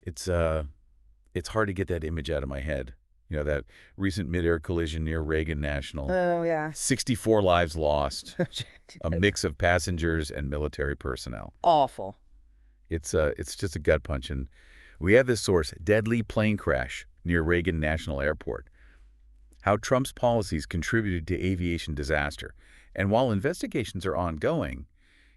It's uh it's hard to get that image out of my head. That recent midair collision near Reagan National. Oh, yeah. 64 lives lost, a mix of passengers and military personnel. Awful. It's just a gut punch. And we have this source, deadly plane crash near Reagan National Airport. How Trump's policies contributed to aviation disaster. And while investigations are ongoing,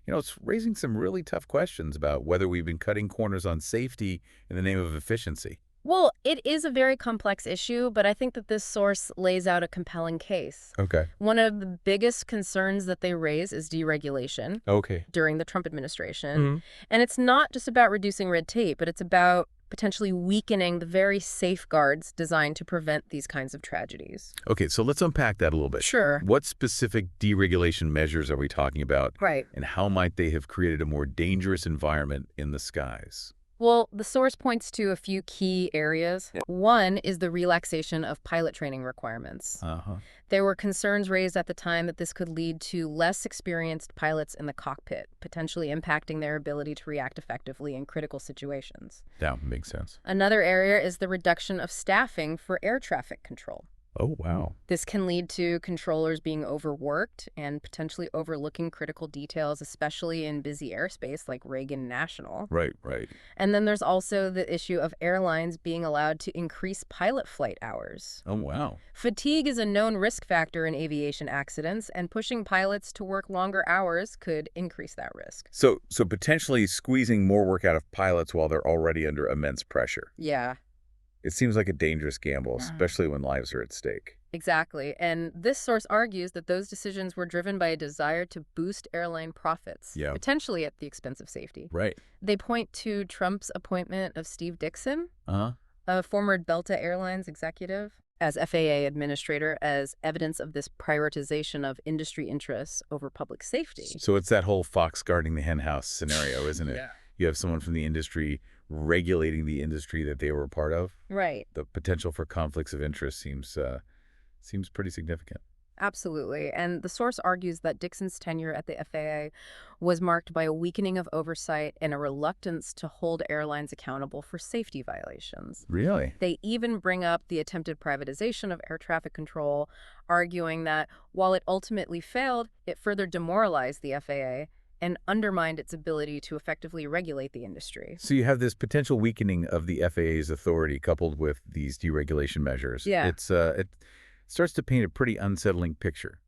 it's raising some really tough questions about whether we've been cutting corners on safety in the name of efficiency. Well, it is a very complex issue, but I think that this source lays out a compelling case. Okay. One of the biggest concerns that they raise is deregulation Okay. during the Trump administration. Mhm. And it's not just about reducing red tape, but it's about potentially weakening the very safeguards designed to prevent these kinds of tragedies. Okay, so let's unpack that a little bit. Sure. What specific deregulation measures are we talking about, Right. and how might they have created a more dangerous environment in the skies? Well, the source points to a few key areas. One is the relaxation of pilot training requirements. Uh-huh. There were concerns raised at the time that this could lead to less experienced pilots in the cockpit, potentially impacting their ability to react effectively in critical situations. That makes sense. Another area is the reduction of staffing for air traffic control. Oh, wow. This can lead to controllers being overworked and potentially overlooking critical details, especially in busy airspace like Reagan National. Right, right. And then there's also the issue of airlines being allowed to increase pilot flight hours. Oh, wow. Fatigue is a known risk factor in aviation accidents, and pushing pilots to work longer hours could increase that risk. So potentially squeezing more work out of pilots while they're already under immense pressure. Yeah, It seems like a dangerous gamble, especially when lives are at stake. exactly. And this source argues that those decisions were driven by a desire to boost airline profits, Yeah. potentially at the expense of safety. Right. They point to Trump's appointment of Steve Dixon, Uh-huh. a former Delta Airlines executive, as FAA administrator, as evidence of this prioritization of industry interests over public safety. So it's that whole fox guarding the hen house scenario, isn't it? Yeah. You have someone from the industry regulating the industry that they were a part of. Right. The potential for conflicts of interest seems pretty significant. Absolutely. And the source argues that Dixon's tenure at the FAA was marked by a weakening of oversight and a reluctance to hold airlines accountable for safety violations. Really? They even bring up the attempted privatization of air traffic control, arguing that while it ultimately failed, it further demoralized the FAA and undermined its ability to effectively regulate the industry. So you have this potential weakening of the FAA's authority coupled with these deregulation measures. Yeah. It starts to paint a pretty unsettling picture.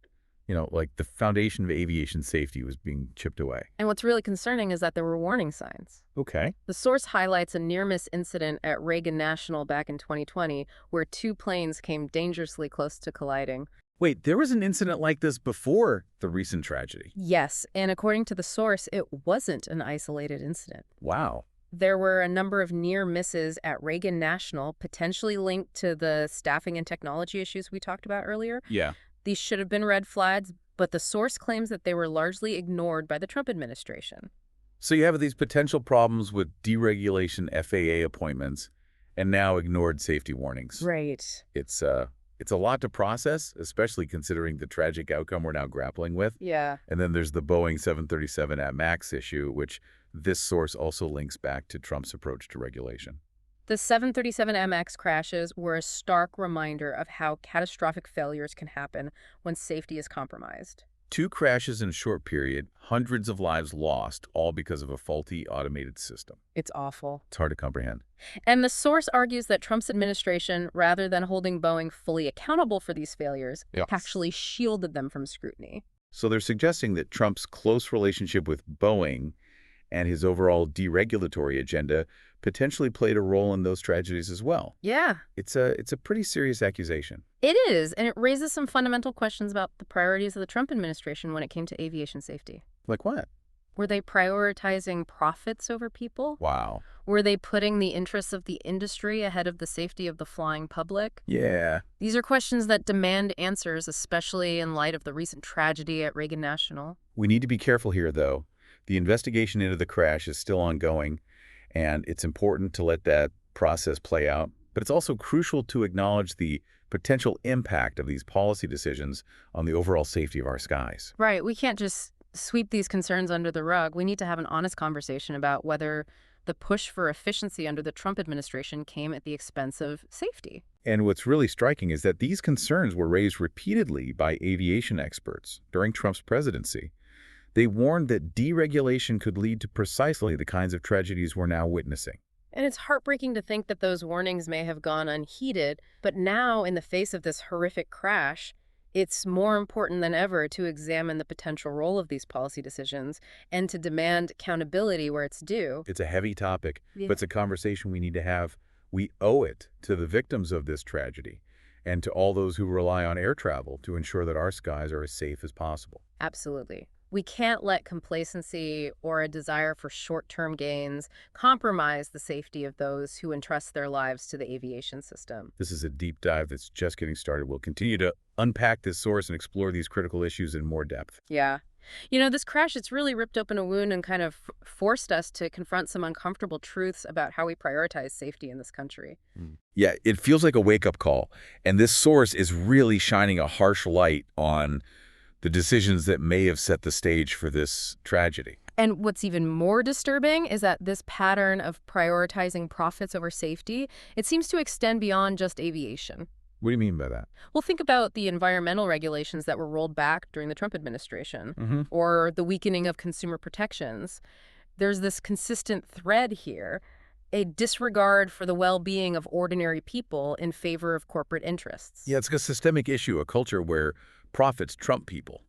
Like the foundation of aviation safety was being chipped away. And what's really concerning is that there were warning signs. Okay. The source highlights a near-miss incident at Reagan National back in 2020 where two planes came dangerously close to colliding. Wait, there was an incident like this before the recent tragedy. Yes, and according to the source, it wasn't an isolated incident. Wow. There were a number of near misses at Reagan National, potentially linked to the staffing and technology issues we talked about earlier. Yeah. These should have been red flags, but the source claims that they were largely ignored by the Trump administration. So you have these potential problems with deregulation FAA appointments and now ignored safety warnings. Right. It's a lot to process, especially considering the tragic outcome we're now grappling with. Yeah. And then there's the Boeing 737 at MAX issue, which this source also links back to Trump's approach to regulation. The 737 MX crashes were a stark reminder of how catastrophic failures can happen when safety is compromised. 2 crashes in a short period, hundreds of lives lost, all because of a faulty automated system. It's awful. It's hard to comprehend. And the source argues that Trump's administration, rather than holding Boeing fully accountable for these failures, Yeah. actually shielded them from scrutiny. So they're suggesting that Trump's close relationship with Boeing and his overall deregulatory agenda potentially played a role in those tragedies as well. Yeah, It's a pretty serious accusation. it is, and it raises some fundamental questions about the priorities of the Trump administration when it came to aviation safety. Like what? Were they prioritizing profits over people? Wow. Were they putting the interests of the industry ahead of the safety of the flying public? Yeah. These are questions that demand answers, especially in light of the recent tragedy at Reagan National. We need to be careful here, though. The investigation into the crash is still ongoing, and it's important to let that process play out. But it's also crucial to acknowledge the potential impact of these policy decisions on the overall safety of our skies. Right, we can't just sweep these concerns under the rug. We need to have an honest conversation about whether The push for efficiency under the Trump administration came at the expense of safety. And what's really striking is that these concerns were raised repeatedly by aviation experts during Trump's presidency. They warned that deregulation could lead to precisely the kinds of tragedies we're now witnessing. And it's heartbreaking to think that those warnings may have gone unheeded, but now, in the face of this horrific crash, it's more important than ever to examine the potential role of these policy decisions and to demand accountability where it's due. It's a heavy topic, Yeah. but it's a conversation we need to have. We owe it to the victims of this tragedy and to all those who rely on air travel to ensure that our skies are as safe as possible. Absolutely. We can't let complacency or a desire for short-term gains compromise the safety of those who entrust their lives to the aviation system. This is a deep dive that's just getting started. We'll continue to unpack this source and explore these critical issues in more depth. Yeah. This crash, it's really ripped open a wound and kind of forced us to confront some uncomfortable truths about how we prioritize safety in this country. Yeah, it feels like a wake-up call, and this source is really shining a harsh light on the decisions that may have set the stage for this tragedy. And what's even more disturbing is that this pattern of prioritizing profits over safety, it seems to extend beyond just aviation. What do you mean by that? Well, think about the environmental regulations that were rolled back during the Trump administration, or the weakening of consumer protections. There's this consistent thread here, a disregard for the well-being of ordinary people in favor of corporate interests. Yeah, it's a systemic issue, a culture where profits trump people,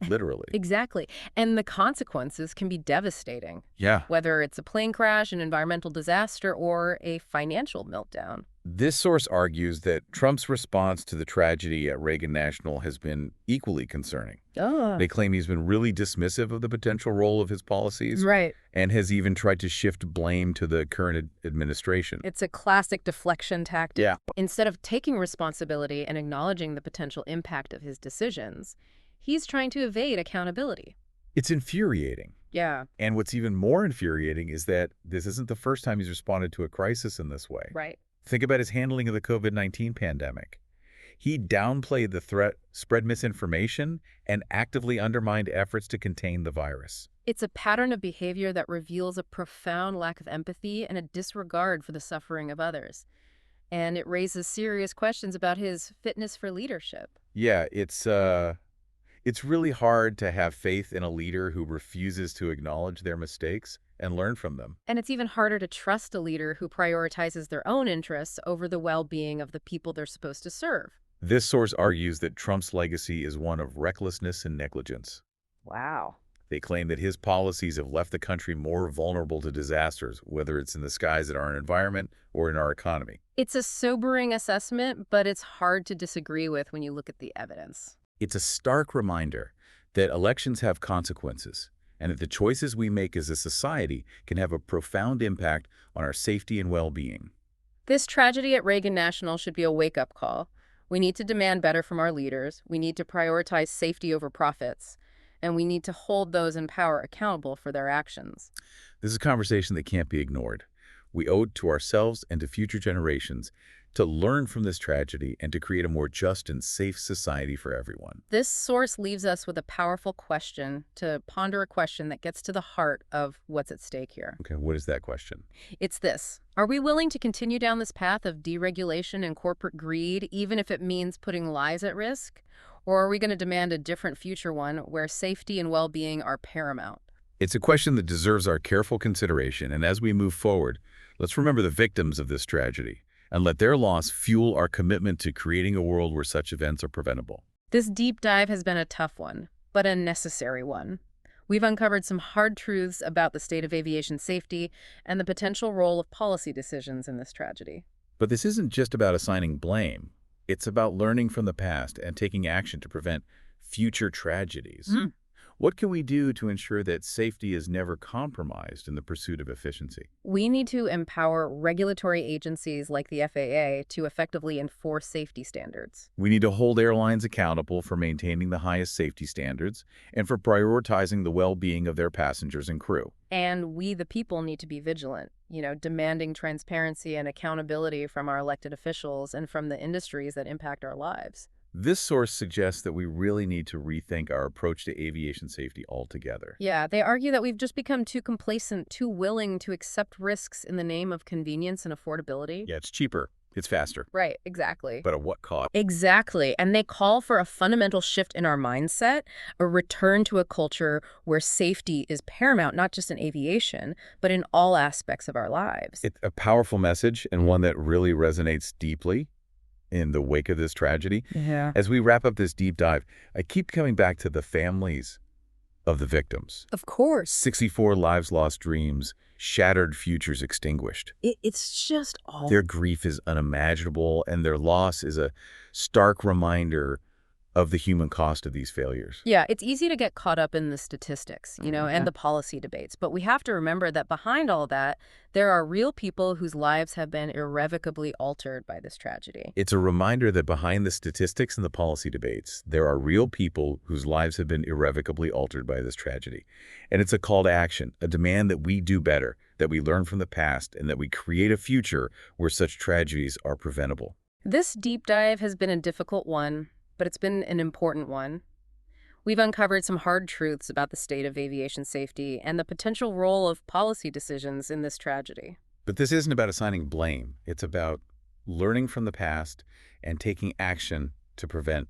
literally. Exactly. And the consequences can be devastating, Yeah. whether it's a plane crash, an environmental disaster, or a financial meltdown. This source argues that Trump's response to the tragedy at Reagan National has been equally concerning. Oh. They claim he's been really dismissive of the potential role of his policies Right. and has even tried to shift blame to the current administration. It's a classic deflection tactic. Yeah. Instead of taking responsibility and acknowledging the potential impact of his decisions, he's trying to evade accountability. It's infuriating. Yeah. And what's even more infuriating is that this isn't the first time he's responded to a crisis in this way. Right. Think about his handling of the COVID-19 pandemic. He downplayed the threat, spread misinformation, and actively undermined efforts to contain the virus. It's a pattern of behavior that reveals a profound lack of empathy and a disregard for the suffering of others. And it raises serious questions about his fitness for leadership. Yeah, it's really hard to have faith in a leader who refuses to acknowledge their mistakes and learn from them. And it's even harder to trust a leader who prioritizes their own interests over the well-being of the people they're supposed to serve. This source argues that Trump's legacy is one of recklessness and negligence. Wow. They claim that his policies have left the country more vulnerable to disasters, whether it's in the skies at our environment or in our economy. It's a sobering assessment, but it's hard to disagree with when you look at the evidence. It's a stark reminder that elections have consequences and that the choices we make as a society can have a profound impact on our safety and well-being. This tragedy at Reagan National should be a wake-up call. We need to demand better from our leaders. We need to prioritize safety over profits. And we need to hold those in power accountable for their actions. This is a conversation that can't be ignored. We owe it to ourselves and to future generations to learn from this tragedy and to create a more just and safe society for everyone. This source leaves us with a powerful question, to ponder a question that gets to the heart of what's at stake here. Okay, what is that question? It's this. Are we willing to continue down this path of deregulation and corporate greed, even if it means putting lives at risk? Or are we going to demand a different future one where safety and well-being are paramount? It's a question that deserves our careful consideration, and as we move forward, let's remember the victims of this tragedy and let their loss fuel our commitment to creating a world where such events are preventable. This deep dive has been a tough one, but a necessary one. We've uncovered some hard truths about the state of aviation safety and the potential role of policy decisions in this tragedy. But this isn't just about assigning blame. It's about learning from the past and taking action to prevent future tragedies. What can we do to ensure that safety is never compromised in the pursuit of efficiency? We need to empower regulatory agencies like the FAA to effectively enforce safety standards. We need to hold airlines accountable for maintaining the highest safety standards and for prioritizing the well-being of their passengers and crew. And we, the people, need to be vigilant, demanding transparency and accountability from our elected officials and from the industries that impact our lives. This source suggests that we really need to rethink our approach to aviation safety altogether. Yeah, they argue that we've just become too complacent, too willing to accept risks in the name of convenience and affordability. Yeah, it's cheaper, it's faster, Right, exactly. but at what cost? Exactly. And they call for a fundamental shift in our mindset, a return to a culture where safety is paramount, not just in aviation, but in all aspects of our lives. It's a powerful message and one that really resonates deeply in the wake of this tragedy. Yeah. As we wrap up this deep dive, I keep coming back to the families of the victims. Of course. 64 lives lost, dreams, shattered futures extinguished. It's just all. Their grief is unimaginable, and their loss is a stark reminder of the human cost of these failures. Yeah, it's easy to get caught up in the statistics, and the policy debates. But we have to remember that behind all that, there are real people whose lives have been irrevocably altered by this tragedy. It's a reminder that behind the statistics and the policy debates, there are real people whose lives have been irrevocably altered by this tragedy. And it's a call to action, a demand that we do better, that we learn from the past, and that we create a future where such tragedies are preventable. This deep dive has been a difficult one, but it's been an important one. We've uncovered some hard truths about the state of aviation safety and the potential role of policy decisions in this tragedy. But this isn't about assigning blame. It's about learning from the past and taking action to prevent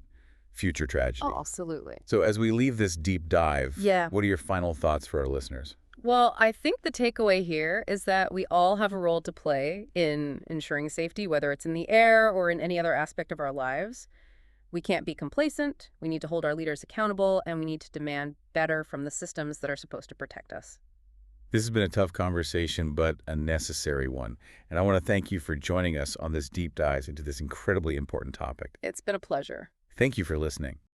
future tragedy. Absolutely. So as we leave this deep dive, Yeah. what are your final thoughts for our listeners? Well, I think the takeaway here is that we all have a role to play in ensuring safety, whether it's in the air or in any other aspect of our lives. We can't be complacent, we need to hold our leaders accountable, and we need to demand better from the systems that are supposed to protect us. This has been a tough conversation, but a necessary one. And I want to thank you for joining us on this deep dive into this incredibly important topic. It's been a pleasure. Thank you for listening.